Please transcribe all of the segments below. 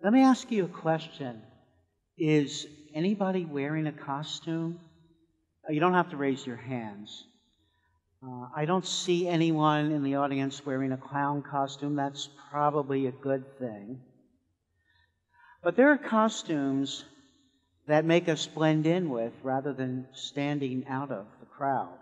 Let me ask you a question. Is anybody wearing a costume? You don't have to raise your hands. I don't see anyone in the audience wearing a clown costume. That's probably a good thing. But there are costumes that make us blend in with rather than standing out of the crowd.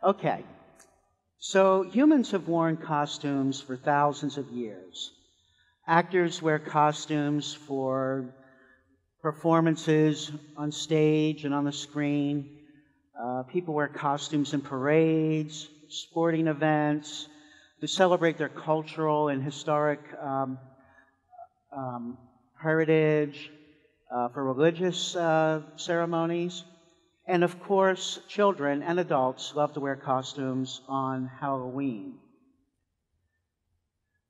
Okay, so humans have worn costumes for thousands of years. Actors wear costumes for performances on stage and on the screen. People wear costumes in parades, sporting events, to celebrate their cultural and historic heritage, for religious ceremonies. And of course, children and adults love to wear costumes on Halloween.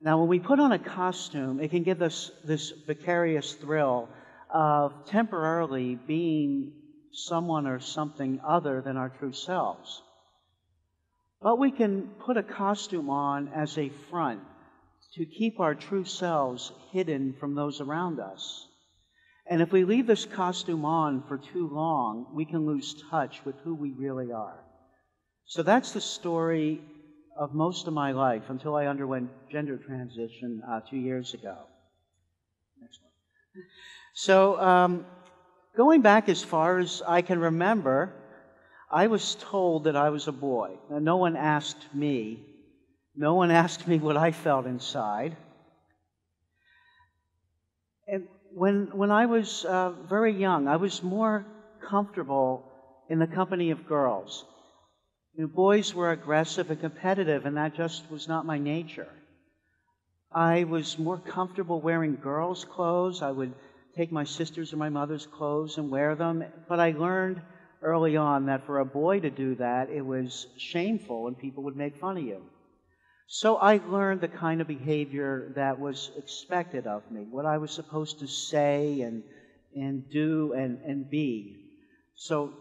Now, when we put on a costume, it can give us this vicarious thrill of temporarily being someone or something other than our true selves. But we can put a costume on as a front to keep our true selves hidden from those around us. And if we leave this costume on for too long, we can lose touch with who we really are. So that's the story of most of my life until I underwent gender transition 2 years ago. Next one. So going back as far as I can remember, I was told that I was a boy. Now, no one asked me. No one asked me what I felt inside. And when I was very young, I was more comfortable in the company of girls. You know, boys were aggressive and competitive, and that just was not my nature. I was more comfortable wearing girls' clothes. I would take my sister's or my mother's clothes and wear them. But I learned early on that for a boy to do that, it was shameful and people would make fun of you. So I learned the kind of behavior that was expected of me, what I was supposed to say and do and be. So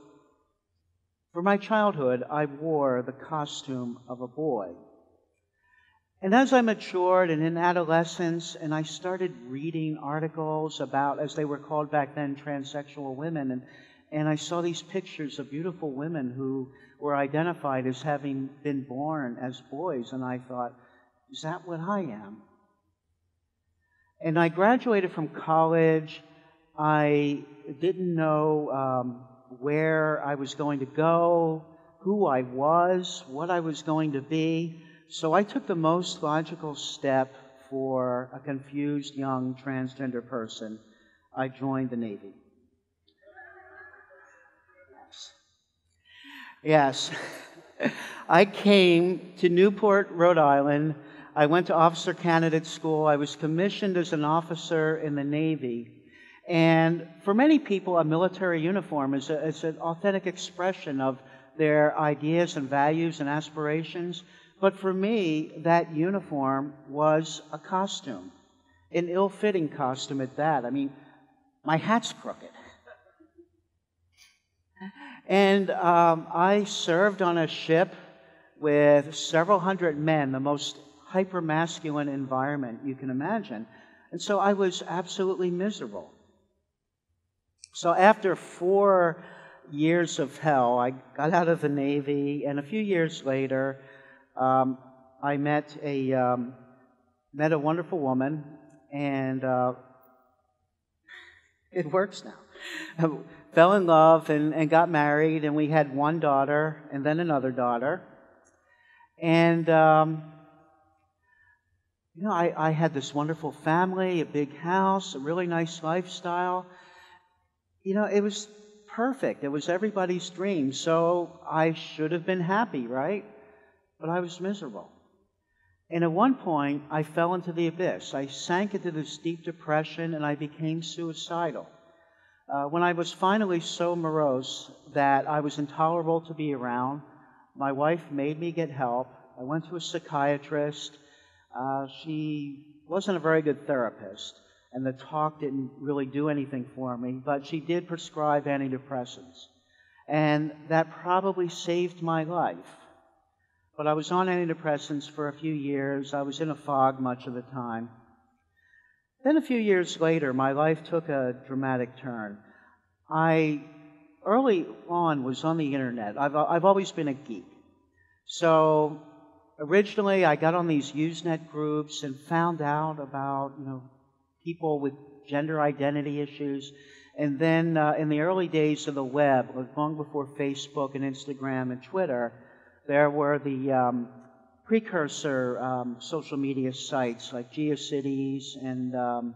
for my childhood, I wore the costume of a boy. And as I matured and in adolescence, and I started reading articles about, as they were called back then, transsexual women, and I saw these pictures of beautiful women who were identified as having been born as boys, and I thought, is that what I am? And I graduated from college. I didn't know where I was going to go, who I was, what I was going to be. So I took the most logical step for a confused young transgender person. I joined the Navy. Yes. I came to Newport, Rhode Island. I went to officer candidate school. I was commissioned as an officer in the Navy. And for many people, a military uniform is an authentic expression of their ideas and values and aspirations. But for me, that uniform was a costume, an ill-fitting costume at that. I mean, my hat's crooked. And I served on a ship with several hundred men, the most hyper-masculine environment you can imagine. And so I was absolutely miserable. So after 4 years of hell, I got out of the Navy, and a few years later, I met a wonderful woman, and it works now. Fell in love and got married, and we had one daughter and then another daughter. And, I had this wonderful family, a big house, a really nice lifestyle. It was perfect. It was everybody's dream. So I should have been happy, right? But I was miserable. And at one point, I fell into the abyss. I sank into this deep depression, and I became suicidal. When I was finally so morose that I was intolerable to be around, my wife made me get help. I went to a psychiatrist. She wasn't a very good therapist, and the talk didn't really do anything for me, but she did prescribe antidepressants. And that probably saved my life. but I was on antidepressants for a few years. I was in a fog much of the time. Then a few years later, my life took a dramatic turn. I, early on, was on the internet. I've always been a geek. So originally, I got on these Usenet groups and found out about, people with gender identity issues. And then in the early days of the web, long before Facebook and Instagram and Twitter, there were the precursor social media sites like GeoCities and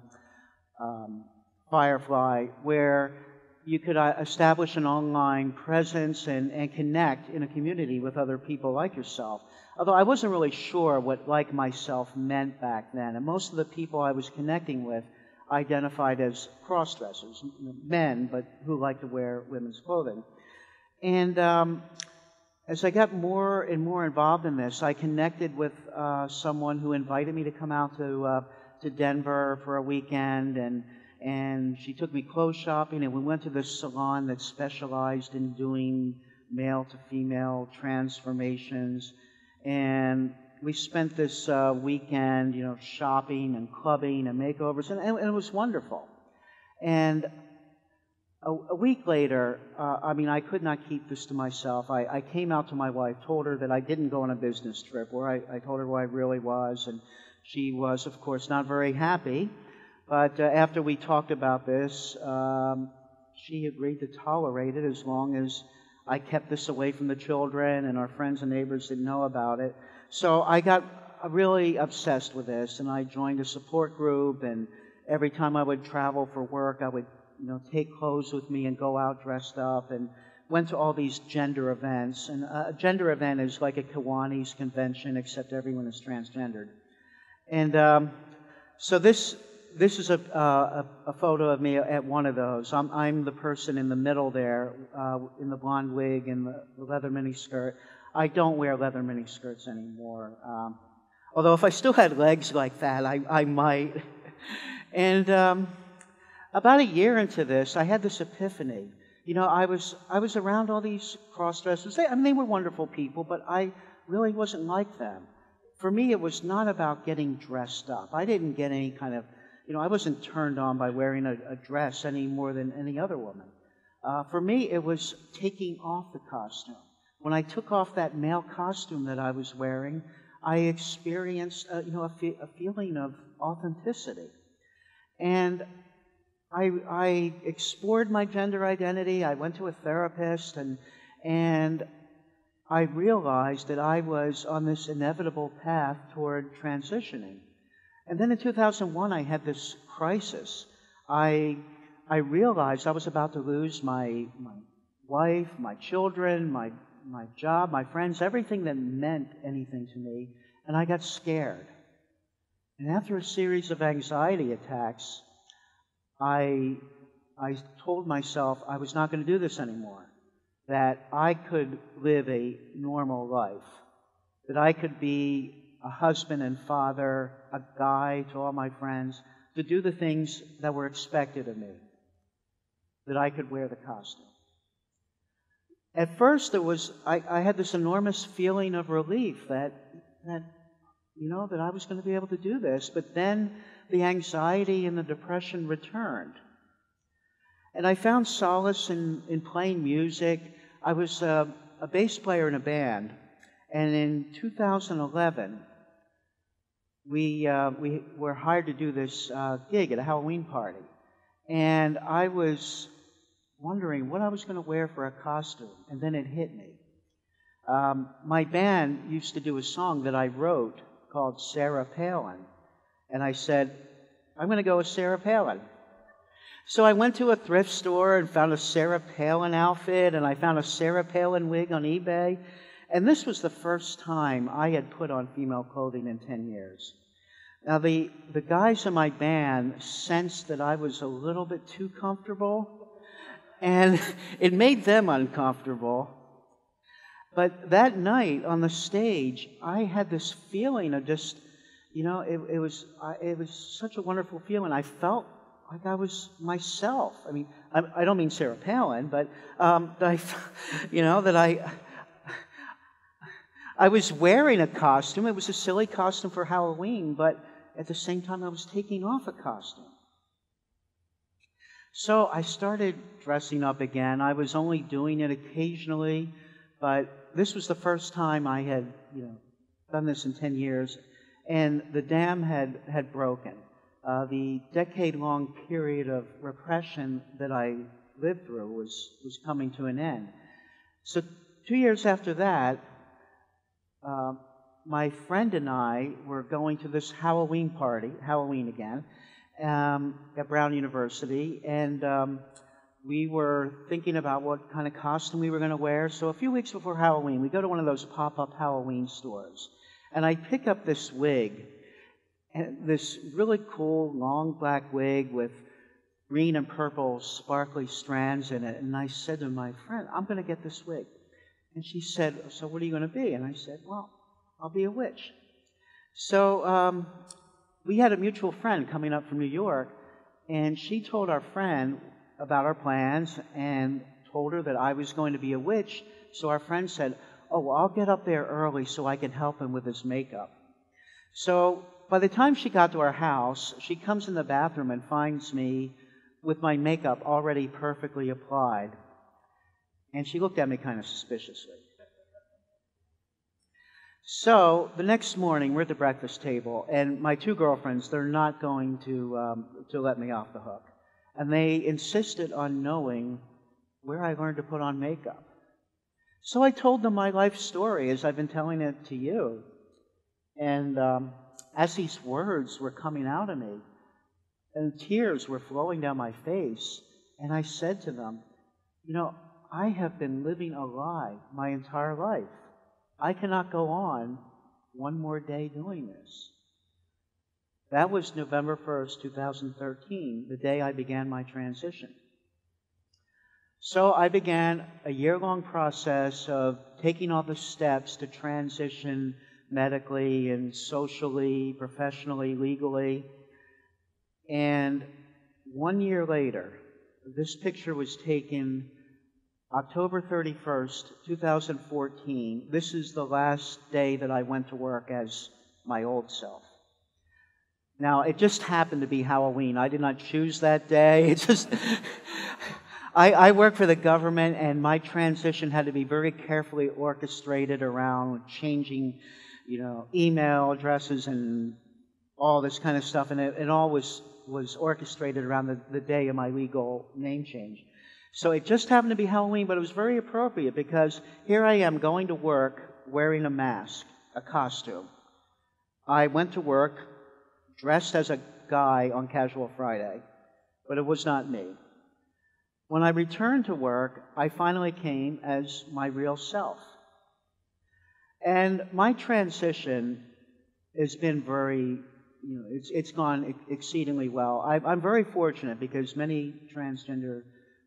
Firefly, where you could establish an online presence and connect in a community with other people like yourself. Although I wasn't really sure what like myself meant back then, and most of the people I was connecting with identified as cross-dressers, men, but who like to wear women's clothing. And as I got more and more involved in this, I connected with someone who invited me to come out to Denver for a weekend, and she took me clothes shopping, and we went to this salon that specialized in doing male to female transformations. And we spent this weekend, shopping and clubbing and makeovers, and it was wonderful. And a week later, I could not keep this to myself. I came out to my wife, told her that I didn't go on a business trip, where I told her where I really was, and she was, of course, not very happy. But after we talked about this, she agreed to tolerate it as long as I kept this away from the children and our friends and neighbors didn't know about it. So I got really obsessed with this, and I joined a support group, and every time I would travel for work, I would take clothes with me and go out dressed up, and went to all these gender events. And a gender event is like a Kiwanis convention, except everyone is transgendered. And so this is a photo of me at one of those. I'm the person in the middle there, in the blonde wig and the leather miniskirt. I don't wear leather miniskirts anymore. Although if I still had legs like that, I might. And about a year into this, I had this epiphany. I was around all these cross-dressers. They were wonderful people, but I really wasn't like them. For me, it was not about getting dressed up. I didn't get any kind of, I wasn't turned on by wearing a dress any more than any other woman. For me, it was taking off the costume. When I took off that male costume that I was wearing, I experienced, a feeling of authenticity. And I explored my gender identity. I went to a therapist, and I realized that I was on this inevitable path toward transitioning. And then in 2001, I had this crisis. I realized I was about to lose my wife, my children, my job, my friends, everything that meant anything to me, and I got scared. And after a series of anxiety attacks, I told myself I was not going to do this anymore, that I could live a normal life, that I could be a husband and father, a guy to all my friends, to do the things that were expected of me, that I could wear the costume. At first, I had this enormous feeling of relief that I was going to be able to do this, but then the anxiety and the depression returned. And I found solace in playing music. I was a bass player in a band, and in 2011, we were hired to do this gig at a Halloween party. And I was wondering what I was going to wear for a costume, and then it hit me. My band used to do a song that I wrote called Sarah Palin, and I said, I'm going to go with Sarah Palin. So I went to a thrift store and found a Sarah Palin outfit, and I found a Sarah Palin wig on eBay, and this was the first time I had put on female clothing in 10 years. Now, the guys in my band sensed that I was a little bit too comfortable, and it made them uncomfortable. But that night on the stage, I had this feeling of just, it was such a wonderful feeling. I felt like I was myself. I mean, I don't mean Sarah Palin, but that I was wearing a costume. It was a silly costume for Halloween, but at the same time I was taking off a costume. So I started dressing up again. I was only doing it occasionally, but this was the first time I had, done this in 10 years, and the dam had broken. The decade-long period of repression that I lived through was coming to an end. So 2 years after that, my friend and I were going to this Halloween again, at Brown University, and we were thinking about what kind of costume we were going to wear. So a few weeks before Halloween, we go to one of those pop-up Halloween stores, and I pick up this wig, and this really cool long black wig with green and purple sparkly strands in it. And I said to my friend, I'm going to get this wig. And she said, so what are you going to be? And I said, well, I'll be a witch. So we had a mutual friend coming up from New York, and she told our friend about our plans and told her that I was going to be a witch. So our friend said, oh, well, I'll get up there early so I can help him with his makeup. So by the time she got to our house, she comes in the bathroom and finds me with my makeup already perfectly applied. And she looked at me kind of suspiciously. So the next morning, we're at the breakfast table, and my two girlfriends, they're not going to let me off the hook. And they insisted on knowing where I learned to put on makeup. So I told them my life story as I've been telling it to you. And as these words were coming out of me, and tears were flowing down my face, and I said to them, I have been living a lie my entire life. I cannot go on one more day doing this. That was November 1st, 2013, the day I began my transition. So I began a year-long process of taking all the steps to transition medically and socially, professionally, legally. And 1 year later, this picture was taken October 31st, 2014. This is the last day that I went to work as my old self. Now, it just happened to be Halloween. I did not choose that day. It's just... I work for the government, and my transition had to be very carefully orchestrated around changing, email addresses and all this kind of stuff, and it all was orchestrated around the day of my legal name change. So it just happened to be Halloween, but it was very appropriate because here I am going to work wearing a mask, a costume. I went to work dressed as a guy on Casual Friday, but it was not me. When I returned to work, I finally came as my real self. And my transition has been very, it's gone exceedingly well. I'm very fortunate because many transgender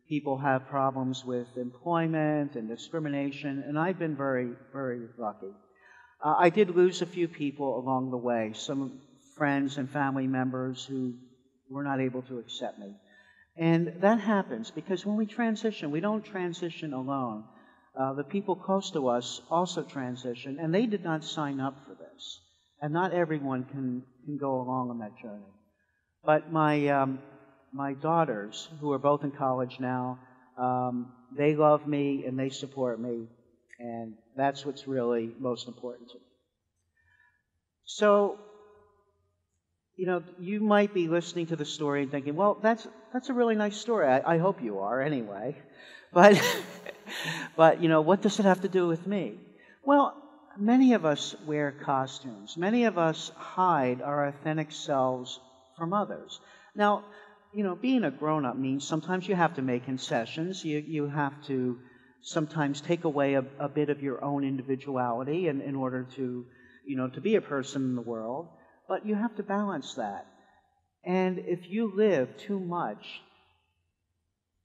people have problems with employment and discrimination, and I've been very, very lucky. I did lose a few people along the way, some friends and family members who were not able to accept me. And that happens because when we transition, we don't transition alone. The people close to us also transition, and they did not sign up for this. And not everyone can go along on that journey. But my daughters, who are both in college now, they love me and they support me, and that's what's really most important to me. So, you might be listening to the story and thinking, well, that's a really nice story. I hope you are anyway. But, but what does it have to do with me? Well, many of us wear costumes. Many of us hide our authentic selves from others. Now, being a grown-up means sometimes you have to make concessions. You have to sometimes take away a bit of your own individuality in order to be a person in the world. But you have to balance that. And if you live too much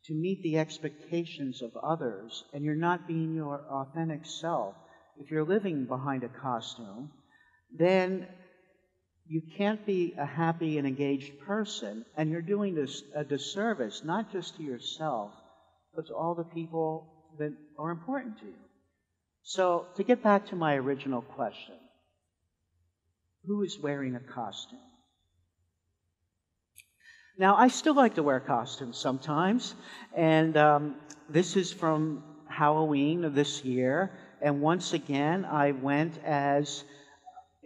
to meet the expectations of others, and you're not being your authentic self, if you're living behind a costume, then you can't be a happy and engaged person, and you're doing this a disservice, not just to yourself, but to all the people that are important to you. So, to get back to my original question, who is wearing a costume? Now, I still like to wear costumes sometimes, and this is from Halloween of this year, and once again, I went as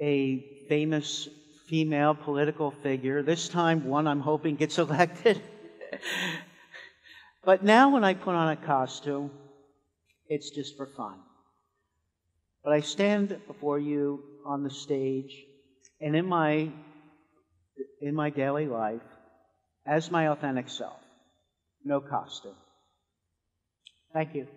a famous female political figure. This time, one I'm hoping gets elected. But now when I put on a costume, it's just for fun. But I stand before you on the stage and in my daily life as my authentic self. No costume. Thank you.